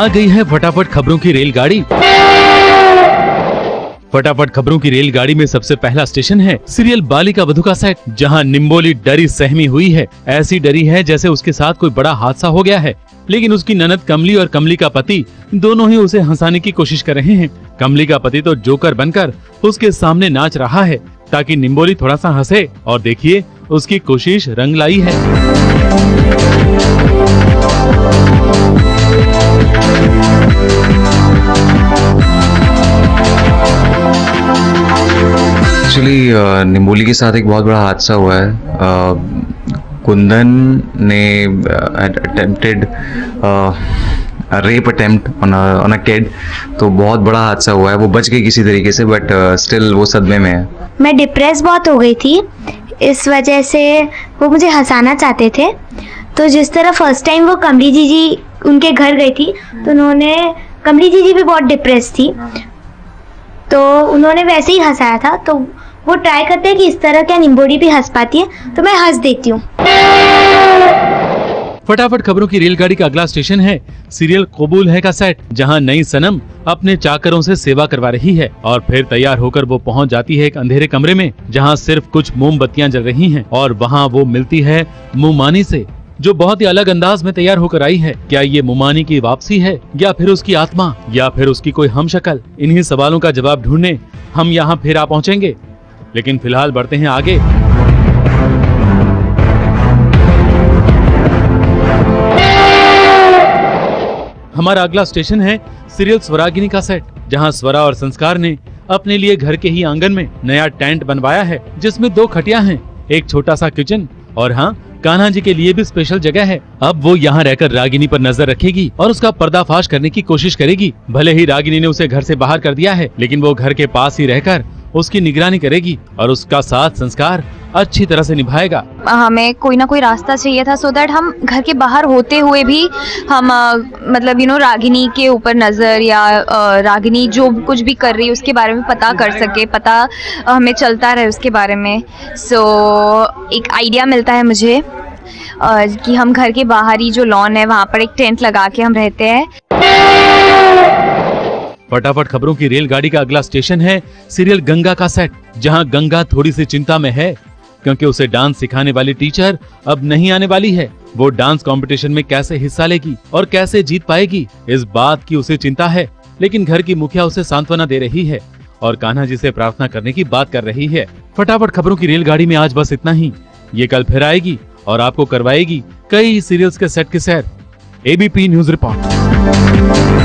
आ गई है फटाफट खबरों की रेलगाड़ी। फटाफट खबरों की रेलगाड़ी में सबसे पहला स्टेशन है सीरियल बालिका वधू का सेट, जहां निम्बोली डरी सहमी हुई है। ऐसी डरी है जैसे उसके साथ कोई बड़ा हादसा हो गया है, लेकिन उसकी ननद कमली और कमली का पति दोनों ही उसे हंसाने की कोशिश कर रहे हैं। कमली का पति तो जोकर बनकर उसके सामने नाच रहा है ताकि निम्बोली थोड़ा सा हंसे, और देखिए उसकी कोशिश रंग लाई है। एक्चुअली निम्बोली के साथ एक बहुत बड़ा हादसा हुआ है। कुंदन ने attempted rape attempt on a kid, तो बहुत बड़ा हादसा हुआ है। वो बच गई किसी तरीके से, बट स्टिल वो सदमे में है। मैं डिप्रेस बहुत हो गई थी, इस वजह से वो मुझे हंसाना चाहते थे। तो जिस तरह फर्स्ट टाइम वो कमली जीजी उनके घर गई थी, तो उन्होंने, कमली जीजी भी बहुत डिप्रेस थी, तो उन्होंने वैसे ही हंसाया था। तो वो ट्राई करते हैं कि इस तरह क्या निम्बोली भी हंस पाती है, तो मैं हंस देती हूँ। फटाफट खबरों की रेलगाड़ी का अगला स्टेशन है सीरियल कबूल है का सेट, जहां नई सनम अपने चाकरों से सेवा करवा रही है और फिर तैयार होकर वो पहुंच जाती है एक अंधेरे कमरे में, जहां सिर्फ कुछ मोमबत्तियां जल रही हैं, और वहां वो मिलती है मुमानी से, जो बहुत ही अलग अंदाज में तैयार होकर आई है। क्या ये मुमानी की वापसी है, या फिर उसकी आत्मा, या फिर उसकी कोई हमशक्ल? इन्हीं सवालों का जवाब ढूंढने हम यहाँ फिर आ पहुँचेंगे, लेकिन फिलहाल बढ़ते हैं आगे। हमारा अगला स्टेशन है सीरियल स्वरागिनी का सेट, जहां स्वरा और संस्कार ने अपने लिए घर के ही आंगन में नया टेंट बनवाया है, जिसमें 2 खटिया हैं, एक छोटा सा किचन, और हाँ, कान्हा जी के लिए भी स्पेशल जगह है। अब वो यहाँ रहकर रागिनी पर नजर रखेगी और उसका पर्दाफाश करने की कोशिश करेगी। भले ही रागिनी ने उसे घर से बाहर कर दिया है, लेकिन वो घर के पास ही रहकर उसकी निगरानी करेगी और उसका साथ संस्कार अच्छी तरह से निभाएगा। हमें कोई ना कोई रास्ता चाहिए था, सो दैट हम घर के बाहर होते हुए भी हम मतलब रागिनी के ऊपर नज़र, या रागिनी जो कुछ भी कर रही है उसके बारे में पता कर सके, पता हमें चलता रहे उसके बारे में। सो एक आइडिया मिलता है मुझे कि हम घर के बाहर ही जो लॉन है वहाँ पर एक टेंट लगा के हम रहते हैं। फटाफट खबरों की रेलगाड़ी का अगला स्टेशन है सीरियल गंगा का सेट, जहां गंगा थोड़ी सी चिंता में है, क्योंकि उसे डांस सिखाने वाली टीचर अब नहीं आने वाली है। वो डांस कंपटीशन में कैसे हिस्सा लेगी और कैसे जीत पाएगी, इस बात की उसे चिंता है। लेकिन घर की मुखिया उसे सांत्वना दे रही है और कान्हा जी से प्रार्थना करने की बात कर रही है। फटाफट खबरों की रेलगाड़ी में आज बस इतना ही। ये कल फिर आएगी और आपको करवाएगी कई सीरियल्स के सेट की सैर। ABP news report.